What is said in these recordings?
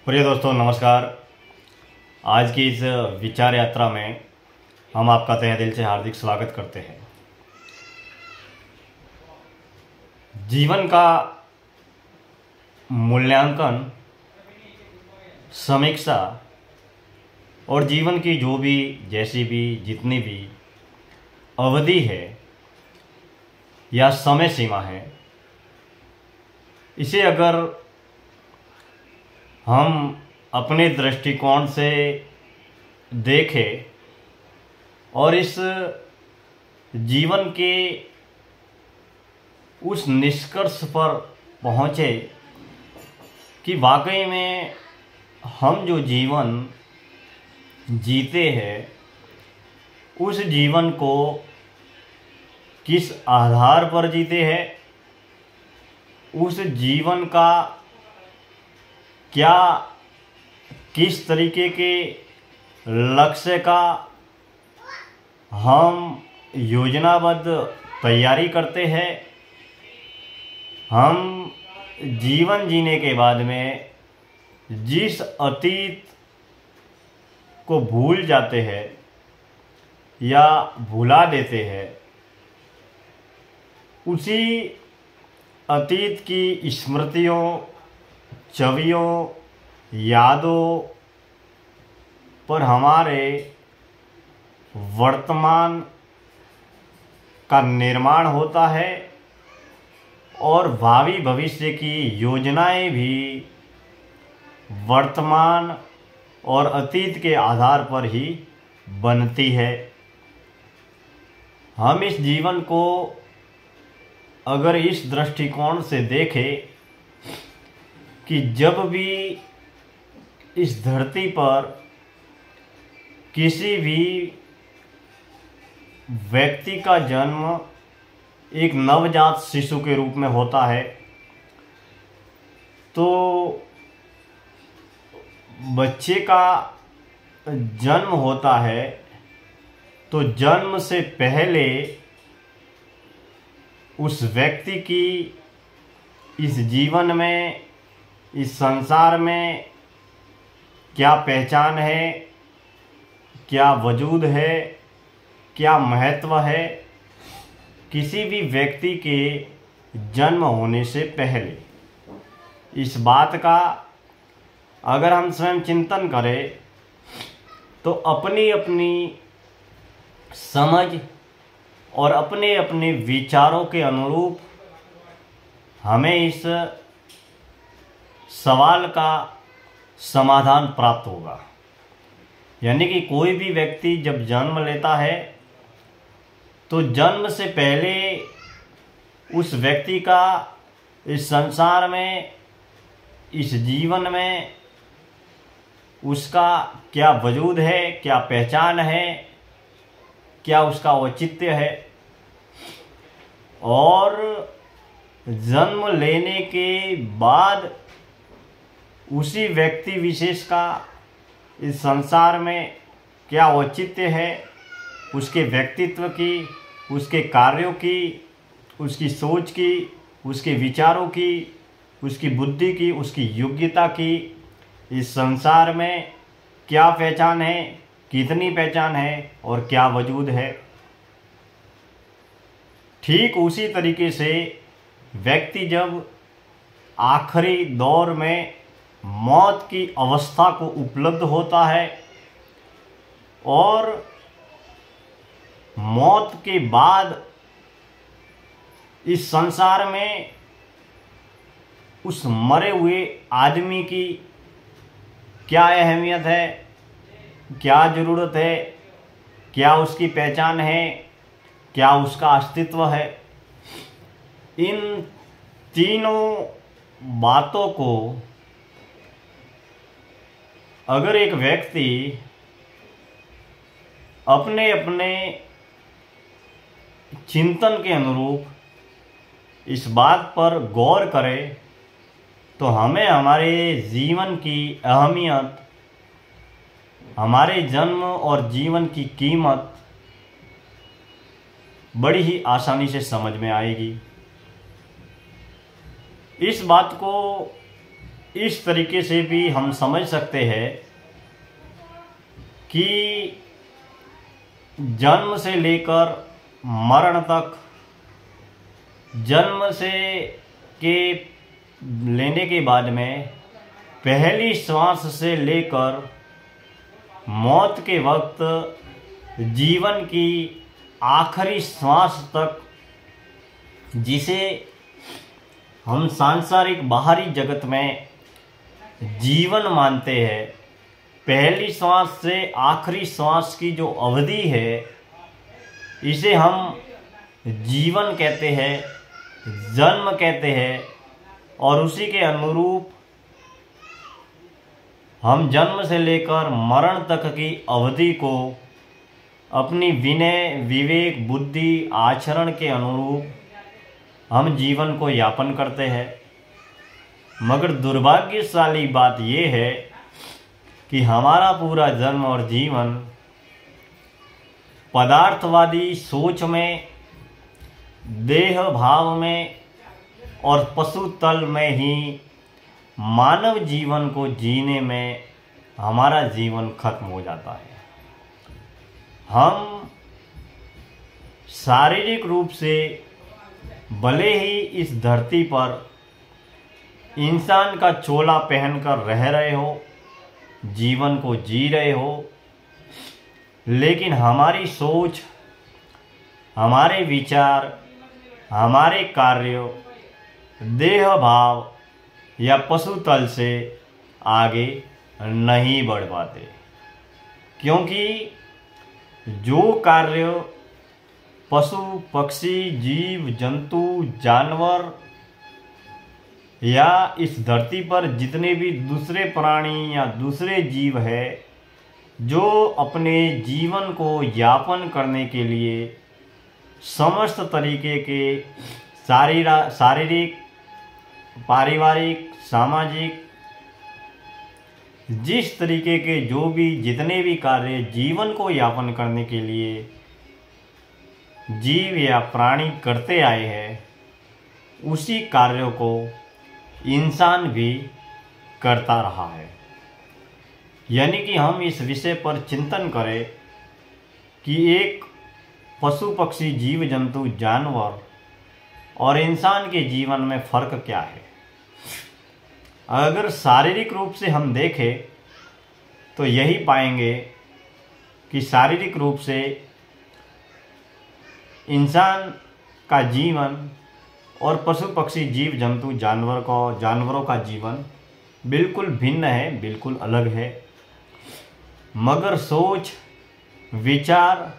प्रिय दोस्तों नमस्कार। आज की इस विचार यात्रा में हम आपका तहे दिल से हार्दिक स्वागत करते हैं। जीवन का मूल्यांकन, समीक्षा और जीवन की जो भी जैसी भी जितनी भी अवधि है या समय सीमा है, इसे अगर हम अपने दृष्टिकोण से देखें और इस जीवन के उस निष्कर्ष पर पहुँचे कि वाकई में हम जो जीवन जीते हैं उस जीवन को किस आधार पर जीते हैं, उस जीवन का क्या किस तरीके के लक्ष्य का हम योजनाबद्ध तैयारी करते हैं। हम जीवन जीने के बाद में जिस अतीत को भूल जाते हैं या भुला देते हैं, उसी अतीत की स्मृतियों, छवियों, यादों पर हमारे वर्तमान का निर्माण होता है और भावी भविष्य की योजनाएं भी वर्तमान और अतीत के आधार पर ही बनती है। हम इस जीवन को अगर इस दृष्टिकोण से देखें कि जब भी इस धरती पर किसी भी व्यक्ति का जन्म एक नवजात शिशु के रूप में होता है, तो बच्चे का जन्म होता है तो जन्म से पहले उस व्यक्ति की इस जीवन में, इस संसार में क्या पहचान है, क्या वजूद है, क्या महत्व है, किसी भी व्यक्ति के जन्म होने से पहले इस बात का अगर हम स्वयं चिंतन करें तो अपनी अपनी समझ और अपने अपने विचारों के अनुरूप हमें इस सवाल का समाधान प्राप्त होगा। यानी कि कोई भी व्यक्ति जब जन्म लेता है तो जन्म से पहले उस व्यक्ति का इस संसार में, इस जीवन में उसका क्या वजूद है, क्या पहचान है, क्या उसका औचित्य है। और जन्म लेने के बाद उसी व्यक्ति विशेष का इस संसार में क्या औचित्य है, उसके व्यक्तित्व की, उसके कार्यों की, उसकी सोच की, उसके विचारों की, उसकी बुद्धि की, उसकी योग्यता की, इस संसार में क्या पहचान है, कितनी पहचान है और क्या वजूद है। ठीक उसी तरीके से व्यक्ति जब आखिरी दौर में मौत की अवस्था को उपलब्ध होता है और मौत के बाद इस संसार में उस मरे हुए आदमी की क्या अहमियत है, क्या ज़रूरत है, क्या उसकी पहचान है, क्या उसका अस्तित्व है, इन तीनों बातों को अगर एक व्यक्ति अपने अपने चिंतन के अनुरूप इस बात पर गौर करे तो हमें हमारे जीवन की अहमियत, हमारे जन्म और जीवन की कीमत बड़ी ही आसानी से समझ में आएगी। इस बात को इस तरीके से भी हम समझ सकते हैं कि जन्म से लेकर मरण तक, जन्म से के लेने के बाद में पहली श्वास से लेकर मौत के वक्त जीवन की आखिरी श्वास तक, जिसे हम सांसारिक बाहरी जगत में जीवन मानते हैं, पहली श्वास से आखिरी श्वास की जो अवधि है, इसे हम जीवन कहते हैं, जन्म कहते हैं। और उसी के अनुरूप हम जन्म से लेकर मरण तक की अवधि को अपनी विनय, विवेक, बुद्धि, आचरण के अनुरूप हम जीवन को यापन करते हैं। मगर दुर्भाग्यशाली बात यह है कि हमारा पूरा जन्म और जीवन पदार्थवादी सोच में, देह भाव में और पशु तल में ही मानव जीवन को जीने में हमारा जीवन खत्म हो जाता है। हम शारीरिक रूप से भले ही इस धरती पर इंसान का चोला पहनकर रह रहे हो, जीवन को जी रहे हो, लेकिन हमारी सोच, हमारे विचार, हमारे कार्य देह भाव या पशु तल से आगे नहीं बढ़ पाते, क्योंकि जो कार्य पशु, पक्षी, जीव जंतु, जानवर या इस धरती पर जितने भी दूसरे प्राणी या दूसरे जीव है, जो अपने जीवन को यापन करने के लिए समस्त तरीके के शारीरिक, पारिवारिक, सामाजिक, जिस तरीके के जो भी जितने भी कार्य जीवन को यापन करने के लिए जीव या प्राणी करते आए हैं, उसी कार्यों को इंसान भी करता रहा है। यानी कि हम इस विषय पर चिंतन करें कि एक पशु, पक्षी, जीव जंतु, जानवर और इंसान के जीवन में फर्क क्या है। अगर शारीरिक रूप से हम देखें तो यही पाएंगे कि शारीरिक रूप से इंसान का जीवन और पशु, पक्षी, जीव जंतु, जानवरों का जीवन बिल्कुल भिन्न है, बिल्कुल अलग है। मगर सोच, विचार,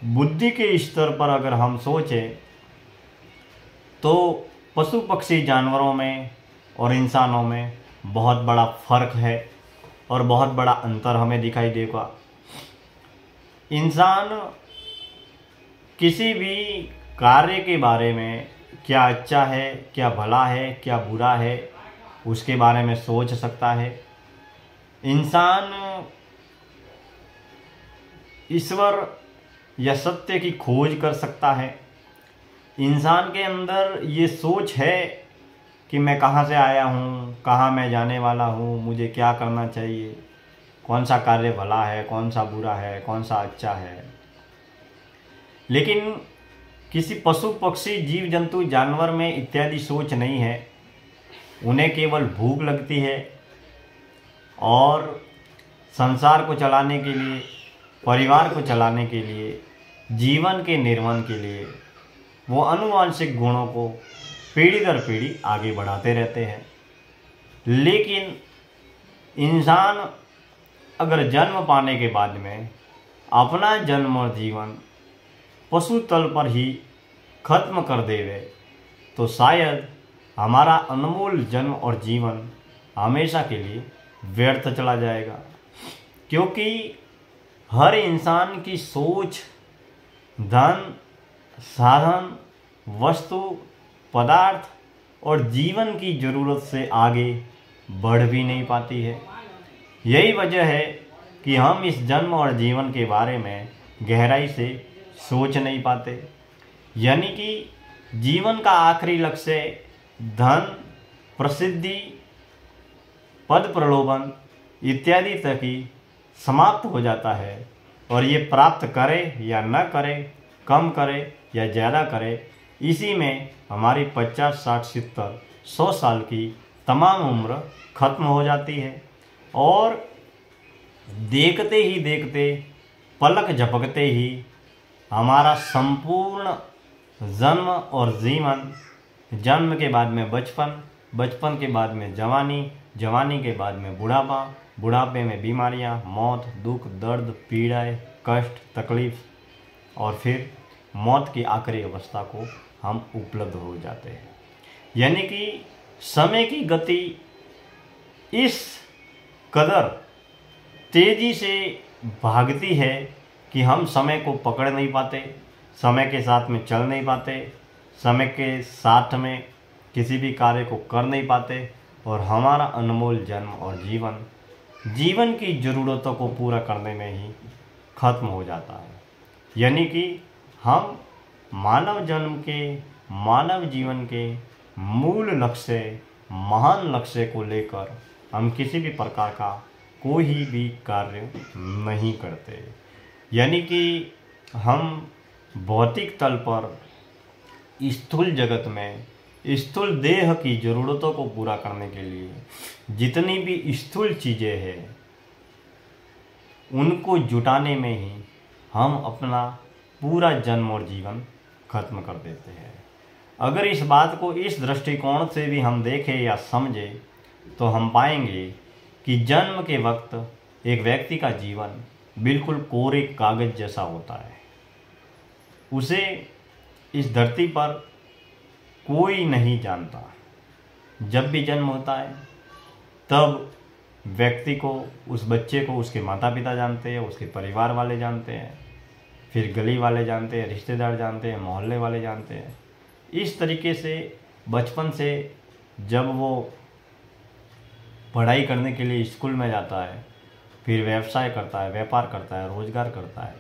बुद्धि के स्तर पर अगर हम सोचें तो पशु, पक्षी, जानवरों में और इंसानों में बहुत बड़ा फर्क है और बहुत बड़ा अंतर हमें दिखाई देगा। इंसान किसी भी कार्य के बारे में, क्या अच्छा है, क्या भला है, क्या बुरा है, उसके बारे में सोच सकता है। इंसान ईश्वर या सत्य की खोज कर सकता है। इंसान के अंदर ये सोच है कि मैं कहाँ से आया हूँ, कहाँ मैं जाने वाला हूँ, मुझे क्या करना चाहिए, कौन सा कार्य भला है, कौन सा बुरा है, कौन सा अच्छा है। लेकिन किसी पशु, पक्षी, जीव जंतु, जानवर में इत्यादि सोच नहीं है। उन्हें केवल भूख लगती है और संसार को चलाने के लिए, परिवार को चलाने के लिए, जीवन के निर्माण के लिए वो आनुवंशिक गुणों को पीढ़ी दर पीढ़ी आगे बढ़ाते रहते हैं। लेकिन इंसान अगर जन्म पाने के बाद में अपना जन्म और जीवन पशु तल पर ही खत्म कर देवे तो शायद हमारा अनमोल जन्म और जीवन हमेशा के लिए व्यर्थ चला जाएगा। क्योंकि हर इंसान की सोच धन, साधन, वस्तु, पदार्थ और जीवन की ज़रूरत से आगे बढ़ भी नहीं पाती है। यही वजह है कि हम इस जन्म और जीवन के बारे में गहराई से सोच नहीं पाते। यानी कि जीवन का आखिरी लक्ष्य धन, प्रसिद्धि पद प्रलोभन इत्यादि तक ही समाप्त हो जाता है। और ये प्राप्त करे या न करे, कम करे या ज़्यादा करे, इसी में हमारी 50, 60, 70, 100 साल की तमाम उम्र खत्म हो जाती है। और देखते ही देखते, पलक झपकते ही हमारा संपूर्ण जन्म और जीवन, जन्म के बाद में बचपन, बचपन के बाद में जवानी, जवानी के बाद में बुढ़ापा, बुढ़ापे में बीमारियां, मौत, दुख, दर्द, पीड़ाएं, कष्ट, तकलीफ और फिर मौत की आखिरी अवस्था को हम उपलब्ध हो जाते हैं। यानी कि समय की गति इस कदर तेजी से भागती है कि हम समय को पकड़ नहीं पाते, समय के साथ में चल नहीं पाते, समय के साथ में किसी भी कार्य को कर नहीं पाते और हमारा अनमोल जन्म और जीवन, जीवन की ज़रूरतों को पूरा करने में ही खत्म हो जाता है। यानी कि हम मानव जन्म के, मानव जीवन के मूल लक्ष्य, महान लक्ष्य को लेकर हम किसी भी प्रकार का कोई भी कार्य नहीं करते। यानी कि हम भौतिक तल पर, स्थूल जगत में, स्थूल देह की ज़रूरतों को पूरा करने के लिए जितनी भी स्थूल चीज़ें हैं, उनको जुटाने में ही हम अपना पूरा जन्म और जीवन खत्म कर देते हैं। अगर इस बात को इस दृष्टिकोण से भी हम देखें या समझें तो हम पाएंगे कि जन्म के वक्त एक व्यक्ति का जीवन बिल्कुल कोरे कागज जैसा होता है। उसे इस धरती पर कोई नहीं जानता। जब भी जन्म होता है तब व्यक्ति को, उस बच्चे को उसके माता पिता जानते हैं, उसके परिवार वाले जानते हैं, फिर गली वाले जानते हैं, रिश्तेदार जानते हैं, मोहल्ले वाले जानते हैं। इस तरीके से बचपन से जब वो पढ़ाई करने के लिए स्कूल में जाता है, फिर व्यवसाय करता है, व्यापार करता है, रोजगार करता है,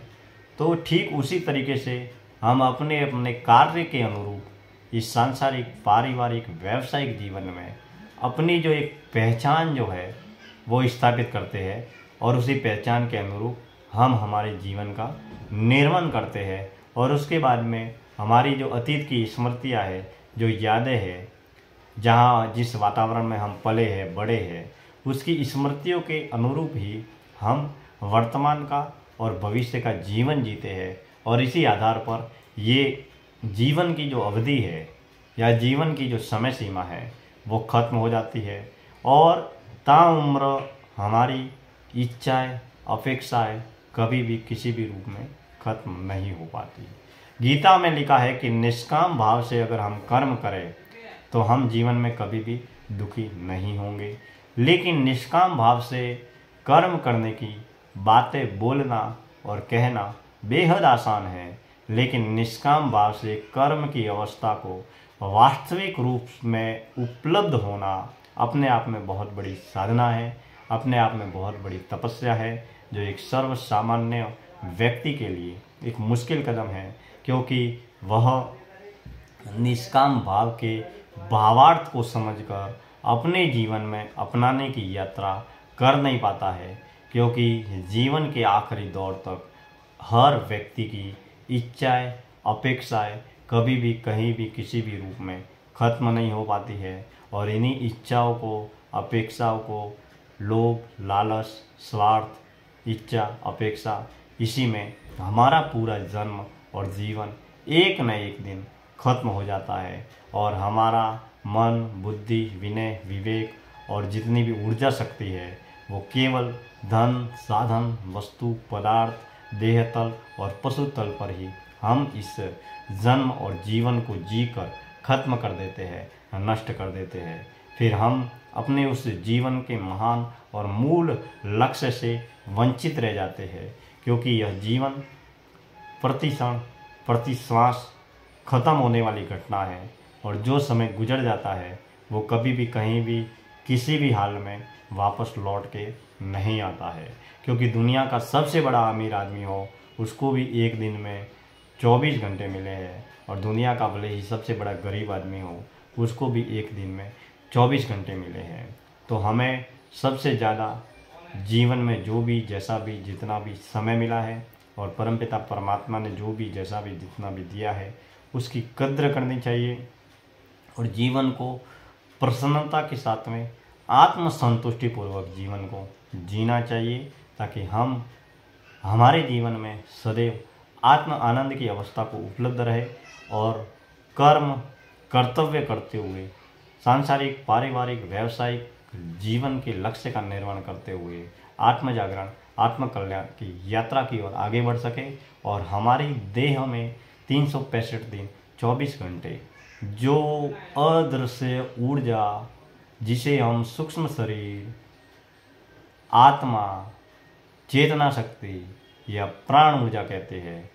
तो ठीक उसी तरीके से हम अपने अपने कार्य के अनुरूप इस सांसारिक, पारिवारिक, व्यावसायिक जीवन में अपनी जो एक पहचान जो है वो स्थापित करते हैं और उसी पहचान के अनुरूप हम हमारे जीवन का निर्माण करते हैं। और उसके बाद में हमारी जो अतीत की स्मृतियाँ हैं, जो यादें हैं, जहाँ जिस वातावरण में हम पले हैं, बड़े हैं, उसकी स्मृतियों के अनुरूप ही हम वर्तमान का और भविष्य का जीवन जीते हैं। और इसी आधार पर ये जीवन की जो अवधि है या जीवन की जो समय सीमा है वो खत्म हो जाती है और ताउम्र हमारी इच्छाएं, अपेक्षाएं कभी भी किसी भी रूप में खत्म नहीं हो पाती। गीता में लिखा है कि निष्काम भाव से अगर हम कर्म करें तो हम जीवन में कभी भी दुखी नहीं होंगे। लेकिन निष्काम भाव से कर्म करने की बातें बोलना और कहना बेहद आसान है, लेकिन निष्काम भाव से कर्म की अवस्था को वास्तविक रूप में उपलब्ध होना अपने आप में बहुत बड़ी साधना है, अपने आप में बहुत बड़ी तपस्या है, जो एक सर्व सामान्य व्यक्ति के लिए एक मुश्किल कदम है, क्योंकि वह निष्काम भाव के भावार्थ को समझकर अपने जीवन में अपनाने की यात्रा कर नहीं पाता है। क्योंकि जीवन के आखिरी दौर तक हर व्यक्ति की इच्छाएं, अपेक्षाएं कभी भी कहीं भी किसी भी रूप में खत्म नहीं हो पाती है और इन्हीं इच्छाओं को, अपेक्षाओं को लोभ, लालच, स्वार्थ, इच्छा, अपेक्षा, इसी में हमारा पूरा जन्म और जीवन एक न एक दिन खत्म हो जाता है और हमारा मन, बुद्धि, विनय, विवेक और जितनी भी ऊर्जा शक्ति है वो केवल धन, साधन, वस्तु, पदार्थ, देहतल और पशु तल पर ही हम इस जन्म और जीवन को जीकर खत्म कर देते हैं, नष्ट कर देते हैं। फिर हम अपने उस जीवन के महान और मूल लक्ष्य से वंचित रह जाते हैं, क्योंकि यह जीवन प्रति क्षण, प्रति श्वास खत्म होने वाली घटना है और जो समय गुजर जाता है वो कभी भी कहीं भी किसी भी हाल में वापस लौट के नहीं आता है। क्योंकि दुनिया का सबसे बड़ा अमीर आदमी हो, उसको भी एक दिन में 24 घंटे मिले हैं और दुनिया का भले ही सबसे बड़ा गरीब आदमी हो, उसको भी एक दिन में 24 घंटे मिले हैं। तो हमें सबसे ज़्यादा जीवन में जो भी जैसा भी जितना भी समय मिला है और परमपिता परमात्मा ने जो भी जैसा भी जितना भी दिया है उसकी कद्र करनी चाहिए और जीवन को प्रसन्नता के साथ में आत्मसंतुष्टि पूर्वक जीवन को जीना चाहिए, ताकि हम हमारे जीवन में सदैव आत्म आनंद की अवस्था को उपलब्ध रहे और कर्म कर्तव्य करते हुए सांसारिक पारिवारिक व्यावसायिक जीवन के लक्ष्य का निर्माण करते हुए आत्म जागरण आत्म कल्याण की यात्रा की ओर आगे बढ़ सके और हमारी देह में 365 दिन 24 घंटे जो अदृश्य ऊर्जा जिसे हम सूक्ष्म शरीर आत्मा चेतना शक्ति या प्राण ऊर्जा कहते हैं,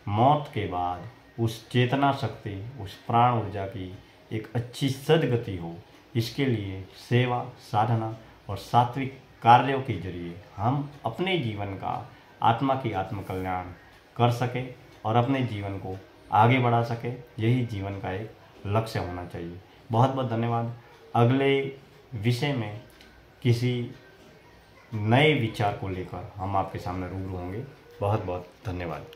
मौत के बाद उस चेतना शक्ति उस प्राण ऊर्जा की एक अच्छी सद्गति हो, इसके लिए सेवा साधना और सात्विक कार्यों के जरिए हम अपने जीवन का आत्मा की आत्म कल्याण कर सके और अपने जीवन को आगे बढ़ा सके। यही जीवन का एक लक्ष्य होना चाहिए। बहुत बहुत धन्यवाद। अगले विषय में किसी नए विचार को लेकर हम आपके सामने रूबरू होंगे। बहुत बहुत धन्यवाद।